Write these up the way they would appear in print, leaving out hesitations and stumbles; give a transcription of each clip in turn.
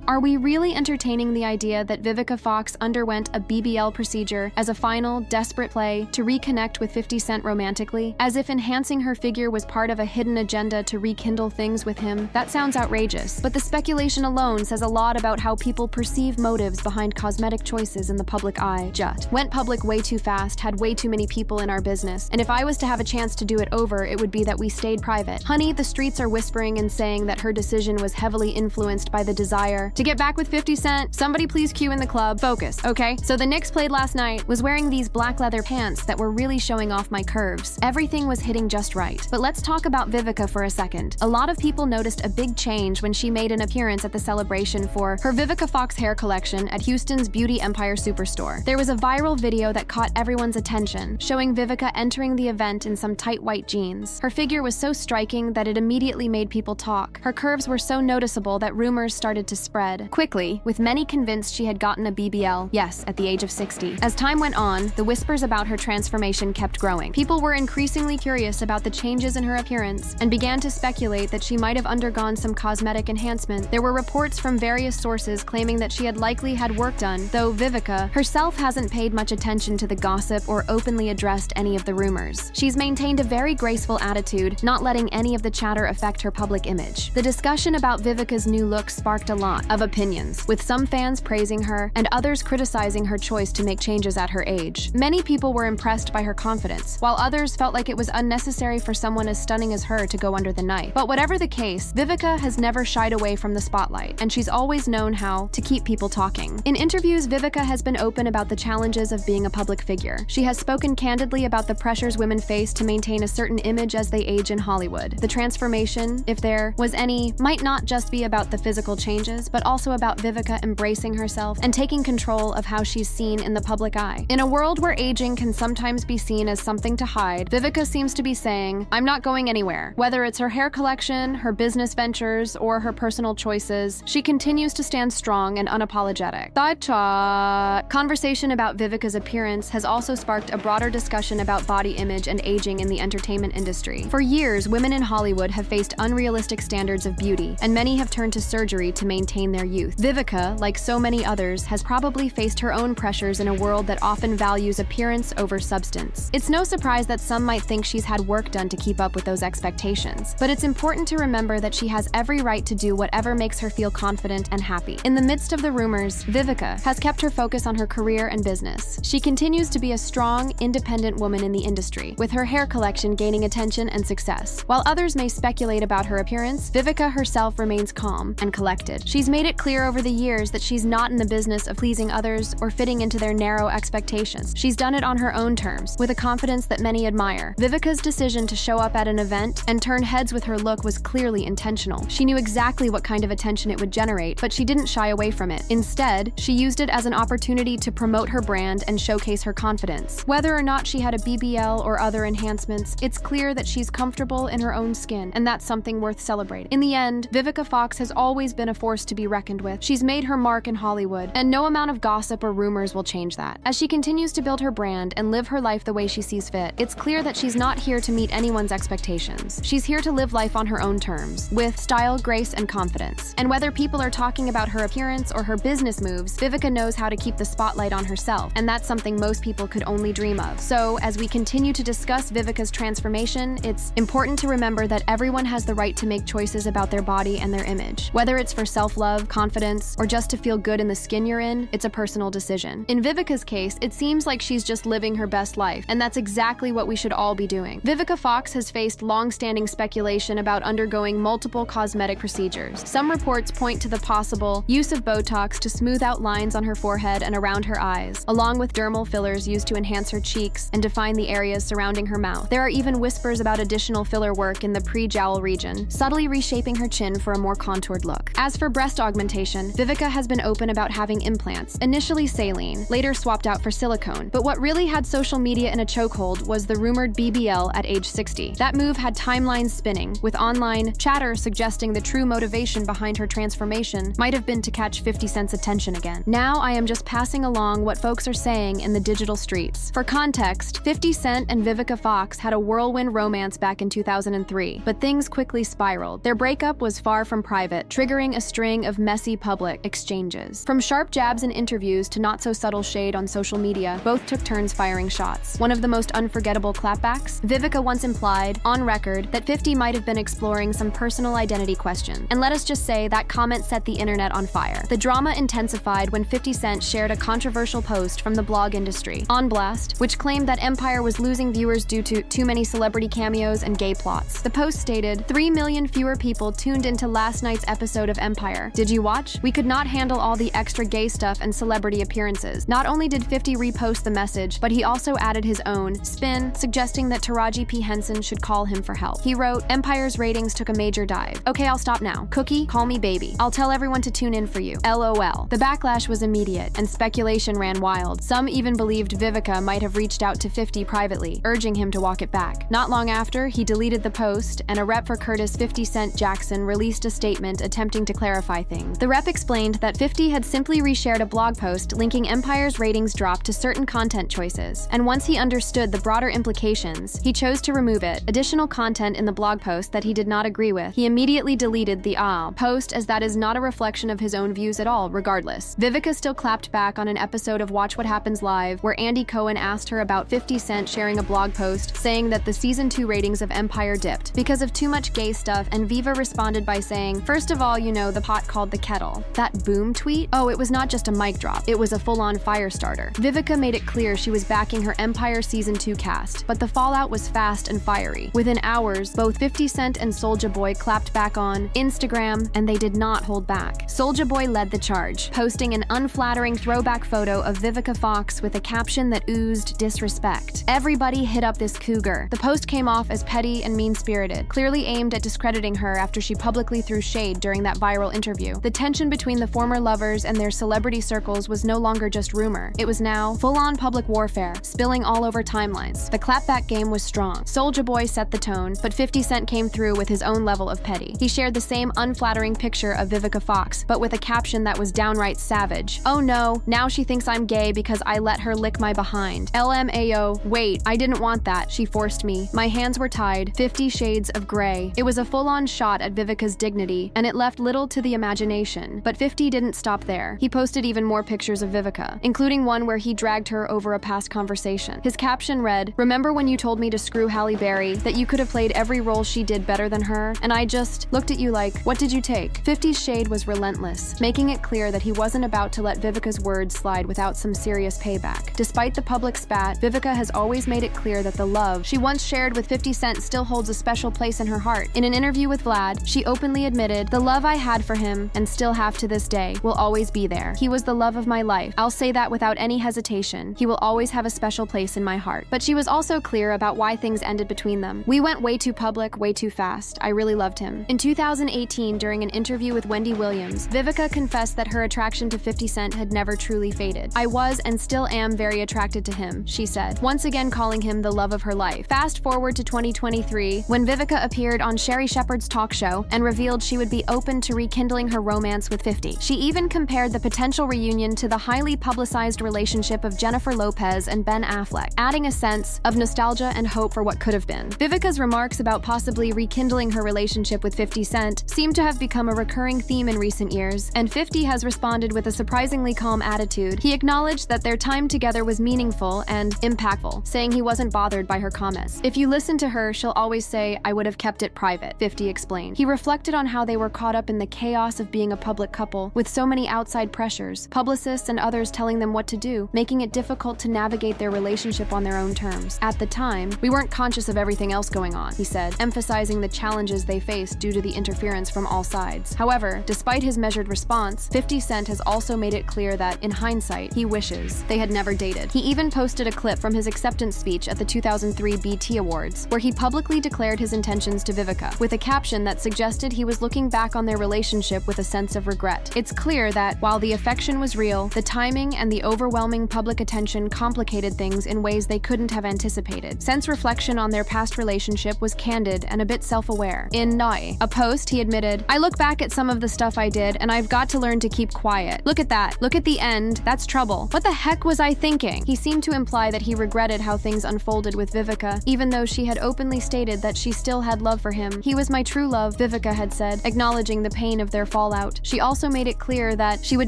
Are we really entertaining the idea that Vivica Fox underwent a BBL procedure as a final, desperate play to reconnect with 50 Cent romantically? As if enhancing her figure was part of a hidden agenda to rekindle things with him? That sounds outrageous, but the speculation alone says a lot about how people perceive motives behind cosmetic choices in the public eye. Jut. Went public way too fast, had way too many people in our business, and if I was to have a chance to do it over, it would be that we stayed private. Honey, the streets are whispering and saying that her decision was heavily influenced by the desire to get back with 50 Cent. Somebody please cue in the club. Focus, okay? So the Knicks played last night, was wearing these black leather pants that were really showing off my curves. Everything was hitting just right. But let's talk about Vivica for a second. A lot of people noticed a big change when she made an appearance at the celebration for her Vivica Fox hair collection at Houston's Beauty Empire Superstore. There was a viral video that caught everyone's attention, showing Vivica entering the event in some tight white jeans. Her figure was so striking that it immediately made people talk. Her curves were so noticeable that rumors started to spread quickly, with many convinced she had gotten a BBL, yes, at the age of 60. As time went on, the whispers about her transformation kept growing. People were increasingly curious about the changes in her appearance and began to speculate that she might have undergone some cosmetic enhancement. There were reports from various sources claiming that she had likely had work done, though Vivica herself hasn't paid much attention to the gossip or openly addressed any of the rumors. She's maintained a very graceful attitude, not letting any of the chatter affect her public image. The discussion about Vivica's new look sparked a lot of opinions, with some fans praising her and others criticizing her choice to make changes at her age. Many people were impressed by her confidence, while others felt like it was unnecessary for someone as stunning as her to go under the knife. But whatever the case, Vivica has never shied away from the spotlight, and she's always known how to keep people talking. In interviews, Vivica has been open about the challenges of being a public figure. She has spoken candidly about the pressures women face to maintain a certain image as they age in Hollywood. The transformation, if there was any, might not just be about the physical changes, but also about Vivica embracing herself and taking control of how she's seen in the public eye. In a world where aging can sometimes be seen as something to hide, Vivica seems to be saying, "I'm not going anywhere." Whether it's her hair collection, her business ventures, or her personal choices, she continues to stand strong and unapologetic. Thought shot. Conversation about Vivica's appearance has also sparked a broader discussion about body image and aging in the entertainment industry. For years, women in Hollywood have faced unrealistic standards of beauty, and many have turned to surgery to maintain their youth. Vivica, like so many others, has probably faced her own pressures in a world that often values appearance over substance. It's no surprise that some might think she's had work done to keep up with those expectations, but it's important to remember that she has every right to do whatever makes her feel confident and happy. In the midst of the rumors, Vivica has kept her focus on her career and business. She continues to be a strong, independent woman in the industry, with her hair collection gaining attention and success. While others may speculate about her appearance, Vivica herself remains calm and collected. She's made it clear over the years that she's not in the business of pleasing others or fitting into their narrow expectations. She's done it on her own terms, with a confidence that many admire. Vivica's decision to show up at an event and turn heads with her look was clearly intentional. She knew exactly what kind of attention it would generate, but she didn't shy away from it. Instead, she used it as an opportunity to promote her brand and showcase her confidence. Whether or not she had a BBL or other enhancements, it's clear that she's comfortable in her own skin, and that's something worth celebrating. In the end, Vivica Fox has always been a force to be reckoned with. She's made her mark in Hollywood, and no amount of gossip or rumors will change that. As she continues to build her brand and live her life the way she sees fit, it's clear that she's not here to meet anyone's expectations. She's here to live life on her own terms, with style, grace, and confidence. And whether people are talking about her appearance or her business moves, Vivica knows how to keep the spotlight on herself, and that's something most people could only dream of. So, as we continue to discuss Vivica's transformation, it's important to remember that everyone has the right to make choices about their body and their image. Whether it's for self-love, confidence, or just to feel good in the skin you're in, it's a personal decision. In Vivica's case, it seems like she's just living her best life, and that's exactly what we should all be doing. Vivica Fox has faced long-standing speculation about undergoing multiple cosmetic procedures. Some reports point to the possible use of Botox to smooth out lines on her forehead and around her eyes, along with dermal fillers used to enhance her cheeks and define the areas surrounding her mouth. There are even whispers about additional filler work in the pre-jowl region, subtly reshaping her chin for a more contoured look. As for breast augmentation, Vivica has been open about having implants, initially saline, later swapped out for silicone. But what really had social media in a chokehold was the rumored BBL at age 60. That move had timelines spinning, with online chatter suggesting the true motivation behind her transformation might have been to catch 50 Cent's attention again. Now I am just passing along what folks are saying in the digital streets. For context, 50 Cent and Vivica Fox had a whirlwind romance back in 2003, but things quickly spiraled. Their breakup was far from private, triggering a string of of messy public exchanges. From sharp jabs in interviews to not-so-subtle shade on social media, both took turns firing shots. One of the most unforgettable clapbacks? Vivica once implied, on record, that 50 might have been exploring some personal identity question. And let us just say that comment set the internet on fire. The drama intensified when 50 Cent shared a controversial post from the blog industry, On Blast, which claimed that Empire was losing viewers due to too many celebrity cameos and gay plots. The post stated, 3 million fewer people tuned into last night's episode of Empire. Did you watch? We could not handle all the extra gay stuff and celebrity appearances. Not only did 50 repost the message, but he also added his own spin, suggesting that Taraji P. Henson should call him for help. He wrote, Empire's ratings took a major dive. Okay, I'll stop now. Cookie, call me baby. I'll tell everyone to tune in for you. LOL. The backlash was immediate, and speculation ran wild. Some even believed Vivica might have reached out to 50 privately, urging him to walk it back. Not long after, he deleted the post, and a rep for Curtis 50 Cent Jackson released a statement attempting to clarify things. The rep explained that 50 had simply reshared a blog post linking Empire's ratings drop to certain content choices, and once he understood the broader implications, he chose to remove it. Additional content in the blog post that he did not agree with. He immediately deleted the post, as that is not a reflection of his own views at all, regardless. Vivica still clapped back on an episode of Watch What Happens Live, where Andy Cohen asked her about 50 Cent sharing a blog post saying that the season 2 ratings of Empire dipped because of too much gay stuff, and Viva responded by saying, first of all, you know, the pot called the kettle. That boom tweet? Oh, it was not just a mic drop, it was a full-on fire starter. Vivica made it clear she was backing her Empire season 2 cast, but the fallout was fast and fiery. Within hours, both 50 Cent and Soulja Boy clapped back on Instagram, and they did not hold back. Soulja Boy led the charge, posting an unflattering throwback photo of Vivica Fox with a caption that oozed disrespect. Everybody hit up this cougar. The post came off as petty and mean-spirited, clearly aimed at discrediting her after she publicly threw shade during that viral interview. The tension between the former lovers and their celebrity circles was no longer just rumor. It was now full-on public warfare, spilling all over timelines. The clapback game was strong. Soulja Boy set the tone, but 50 Cent came through with his own level of petty. He shared the same unflattering picture of Vivica Fox, but with a caption that was downright savage. Oh no, now she thinks I'm gay because I let her lick my behind. LMAO, wait, I didn't want that. She forced me. My hands were tied. 50 Shades of Grey. It was a full-on shot at Vivica's dignity, and it left little to the imagination. But 50 didn't stop there. He posted even more pictures of Vivica, including one where he dragged her over a past conversation. His caption read, remember when you told me to screw Halle Berry, that you could have played every role she did better than her, and I just looked at you like, what did you take? 50's shade was relentless, making it clear that he wasn't about to let Vivica's words slide without some serious payback. Despite the public spat, Vivica has always made it clear that the love she once shared with 50 Cent still holds a special place in her heart. In an interview with Vlad, she openly admitted, the love I had for him, and still have to this day, will always be there. He was the love of my life. I'll say that without any hesitation. He will always have a special place in my heart. But she was also clear about why things ended between them. We went way too public, way too fast. I really loved him. In 2018, during an interview with Wendy Williams, Vivica confessed that her attraction to 50 Cent had never truly faded. I was and still am very attracted to him, she said, once again calling him the love of her life. Fast forward to 2023, when Vivica appeared on Sherry Shepherd's talk show and revealed she would be open to rekindling her romance with 50. She even compared the potential reunion to the highly publicized relationship of Jennifer Lopez and Ben Affleck, adding a sense of nostalgia and hope for what could have been. Vivica's remarks about possibly rekindling her relationship with 50 Cent seem to have become a recurring theme in recent years, and 50 has responded with a surprisingly calm attitude. He acknowledged that their time together was meaningful and impactful, saying he wasn't bothered by her comments. If you listen to her, she'll always say, I would have kept it private, 50 explained. He reflected on how they were caught up in the chaos of being a public couple, with so many outside pressures, publicists and others telling them what to do, making it difficult to navigate their relationship on their own terms. At the time, we weren't conscious of everything else going on, he said, emphasizing the challenges they faced due to the interference from all sides. However, despite his measured response, 50 Cent has also made it clear that, in hindsight, he wishes they had never dated. He even posted a clip from his acceptance speech at the 2003 BT Awards, where he publicly declared his intentions to Vivica, with a caption that suggested he was looking back on their relationship with a sense of regret. It's clear that, while the affection was real, the timing and the overwhelming public attention complicated things in ways they couldn't have anticipated. Cent's reflection on their past relationship was candid and a bit self-aware. In Nai, a post, he admitted, I look back at some of the stuff I did, and I've got to learn to keep quiet. Look at that. Look at the end. That's trouble. What the heck was I thinking? He seemed to imply that he regretted how things unfolded with Vivica, even though she had openly stated that she still had love for him. He was my true love, Vivica had said, acknowledging the pain of their fall fallout. She also made it clear that she would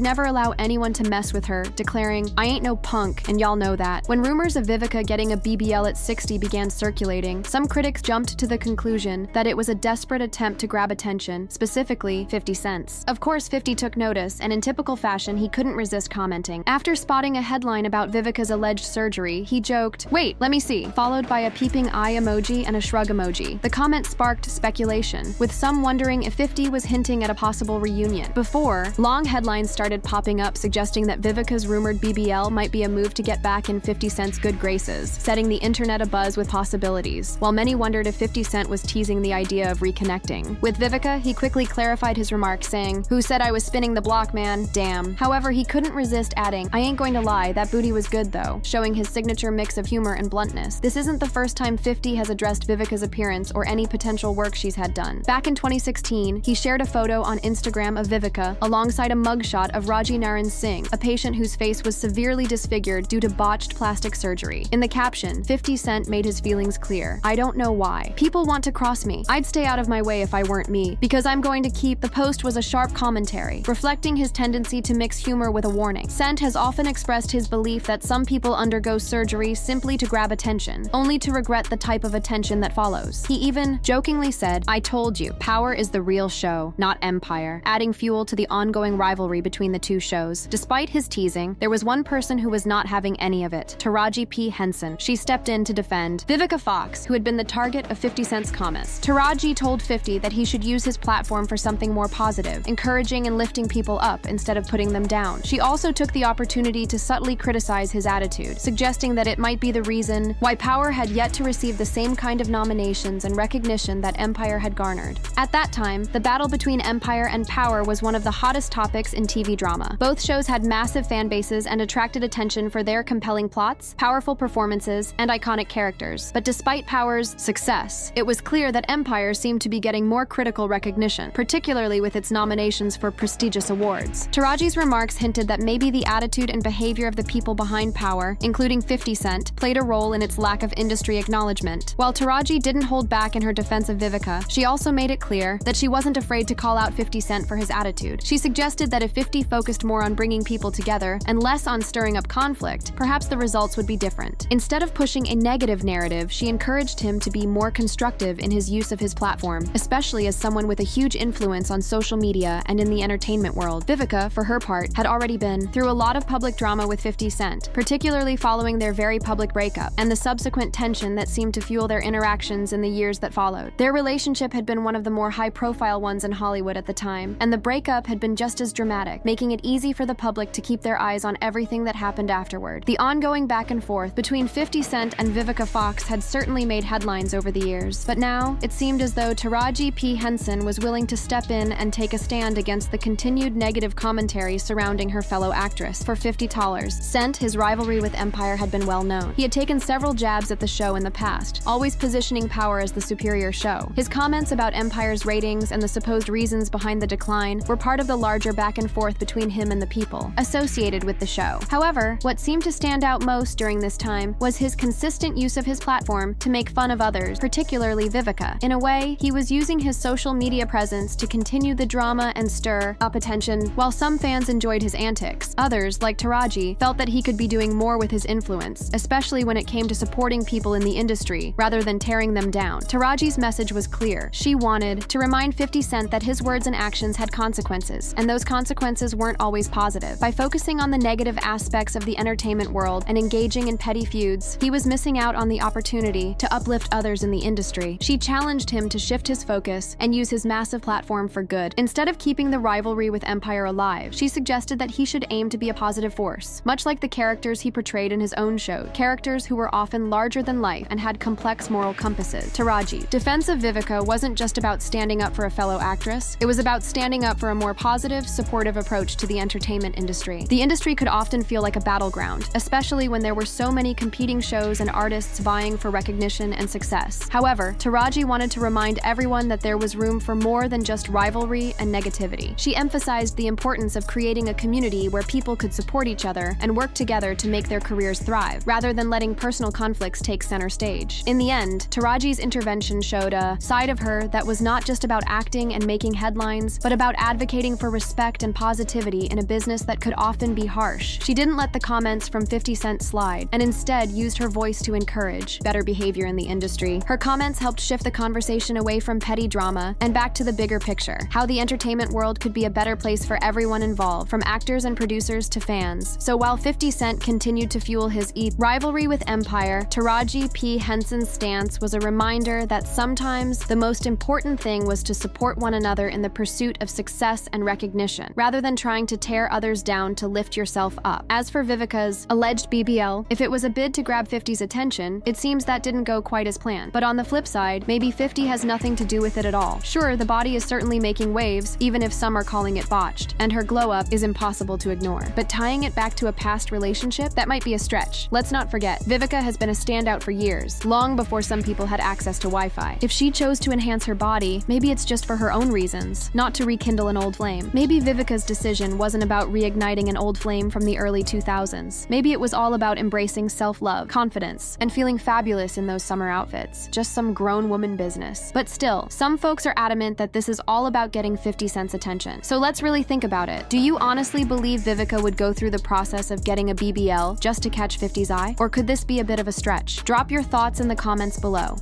never allow anyone to mess with her, declaring, "I ain't no punk, and y'all know that." When rumors of Vivica getting a BBL at 60 began circulating, some critics jumped to the conclusion that it was a desperate attempt to grab attention, specifically 50 Cent's. Of course, 50 took notice, and in typical fashion, he couldn't resist commenting. After spotting a headline about Vivica's alleged surgery, he joked, "Wait, let me see," followed by a peeping eye emoji and a shrug emoji. The comment sparked speculation, with some wondering if 50 was hinting at a possible reunion. Before, long headlines started popping up suggesting that Vivica's rumored BBL might be a move to get back in 50 Cent's good graces, setting the internet abuzz with possibilities, while many wondered if 50 Cent was teasing the idea of reconnecting. With Vivica, he quickly clarified his remarks, saying, "Who said I was spinning the block, man? Damn." However, he couldn't resist adding, "I ain't going to lie, that booty was good though," showing his signature mix of humor and bluntness. This isn't the first time 50 has addressed Vivica's appearance or any potential work she's had done. Back in 2016, he shared a photo on Instagram of Vivica alongside a mugshot of Raji Naran Singh, a patient whose face was severely disfigured due to botched plastic surgery. In the caption, 50 Cent made his feelings clear. "I don't know why. People want to cross me. I'd stay out of my way if I weren't me, because I'm going to keep..." The post was a sharp commentary, reflecting his tendency to mix humor with a warning. Cent has often expressed his belief that some people undergo surgery simply to grab attention, only to regret the type of attention that follows. He even jokingly said, "I told you, Power is the real show, not Empire," adding fuel to the ongoing rivalry between the two shows. Despite his teasing, there was one person who was not having any of it: Taraji P. Henson. She stepped in to defend Vivica Fox, who had been the target of 50 Cent's comments. Taraji told 50 that he should use his platform for something more positive, encouraging and lifting people up instead of putting them down. She also took the opportunity to subtly criticize his attitude, suggesting that it might be the reason why Power had yet to receive the same kind of nominations and recognition that Empire had garnered. At that time, the battle between Empire and Power was one of the hottest topics in TV drama. Both shows had massive fan bases and attracted attention for their compelling plots, powerful performances, and iconic characters. But despite Power's success, it was clear that Empire seemed to be getting more critical recognition, particularly with its nominations for prestigious awards. Taraji's remarks hinted that maybe the attitude and behavior of the people behind Power, including 50 Cent, played a role in its lack of industry acknowledgement. While Taraji didn't hold back in her defense of Vivica, she also made it clear that she wasn't afraid to call out 50 Cent for his attitude. She suggested that if 50 focused more on bringing people together and less on stirring up conflict, perhaps the results would be different. Instead of pushing a negative narrative, she encouraged him to be more constructive in his use of his platform, especially as someone with a huge influence on social media and in the entertainment world. Vivica, for her part, had already been through a lot of public drama with 50 Cent, particularly following their very public breakup and the subsequent tension that seemed to fuel their interactions in the years that followed. Their relationship had been one of the more high-profile ones in Hollywood at the time, and the breakup had been just as dramatic, making it easy for the public to keep their eyes on everything that happened afterward. The ongoing back and forth between 50 Cent and Vivica Fox had certainly made headlines over the years, but now it seemed as though Taraji P. Henson was willing to step in and take a stand against the continued negative commentary surrounding her fellow actress. For 50 Tallers, Cent, his rivalry with Empire had been well known. He had taken several jabs at the show in the past, always positioning Power as the superior show. His comments about Empire's ratings and the supposed reasons behind the decline were part of the larger back and forth between him and the people associated with the show. However, what seemed to stand out most during this time was his consistent use of his platform to make fun of others, particularly Vivica. In a way, he was using his social media presence to continue the drama and stir up attention. While some fans enjoyed his antics, others, like Taraji, felt that he could be doing more with his influence, especially when it came to supporting people in the industry rather than tearing them down. Taraji's message was clear. She wanted to remind 50 Cent that his words and actions had consequences, and those consequences weren't always positive. By focusing on the negative aspects of the entertainment world and engaging in petty feuds, he was missing out on the opportunity to uplift others in the industry. She challenged him to shift his focus and use his massive platform for good. Instead of keeping the rivalry with Empire alive, she suggested that he should aim to be a positive force, much like the characters he portrayed in his own show, characters who were often larger than life and had complex moral compasses. Taraji. Defense of Vivica wasn't just about standing up for a fellow actress, it was about standing up for a more positive, supportive approach to the entertainment industry. The industry could often feel like a battleground, especially when there were so many competing shows and artists vying for recognition and success. However, Taraji wanted to remind everyone that there was room for more than just rivalry and negativity. She emphasized the importance of creating a community where people could support each other and work together to make their careers thrive, rather than letting personal conflicts take center stage. In the end, Taraji's intervention showed a side of her that was not just about acting and making headlines, but about advocating for respect and positivity in a business that could often be harsh. She didn't let the comments from 50 Cent slide, and instead used her voice to encourage better behavior in the industry. Her comments helped shift the conversation away from petty drama and back to the bigger picture, how the entertainment world could be a better place for everyone involved, from actors and producers to fans. So while 50 Cent continued to fuel his rivalry with Empire, Taraji P. Henson's stance was a reminder that sometimes the most important thing was to support one another in the pursuit of success and recognition, rather than trying to tear others down to lift yourself up. As for Vivica's alleged BBL, if it was a bid to grab 50's attention, it seems that didn't go quite as planned. But on the flip side, maybe 50 has nothing to do with it at all. Sure, the body is certainly making waves, even if some are calling it botched, and her glow-up is impossible to ignore. But tying it back to a past relationship, that might be a stretch. Let's not forget, Vivica has been a standout for years, long before some people had access to Wi-Fi. If she chose to enhance her body, maybe it's just for her own reasons, not to rekindle an old flame. Maybe Vivica's decision wasn't about reigniting an old flame from the early 2000s. Maybe it was all about embracing self-love, confidence, and feeling fabulous in those summer outfits. Just some grown woman business. But still, some folks are adamant that this is all about getting 50 Cent's attention. So let's really think about it. Do you honestly believe Vivica would go through the process of getting a BBL just to catch 50's eye? Or could this be a bit of a stretch? Drop your thoughts in the comments below.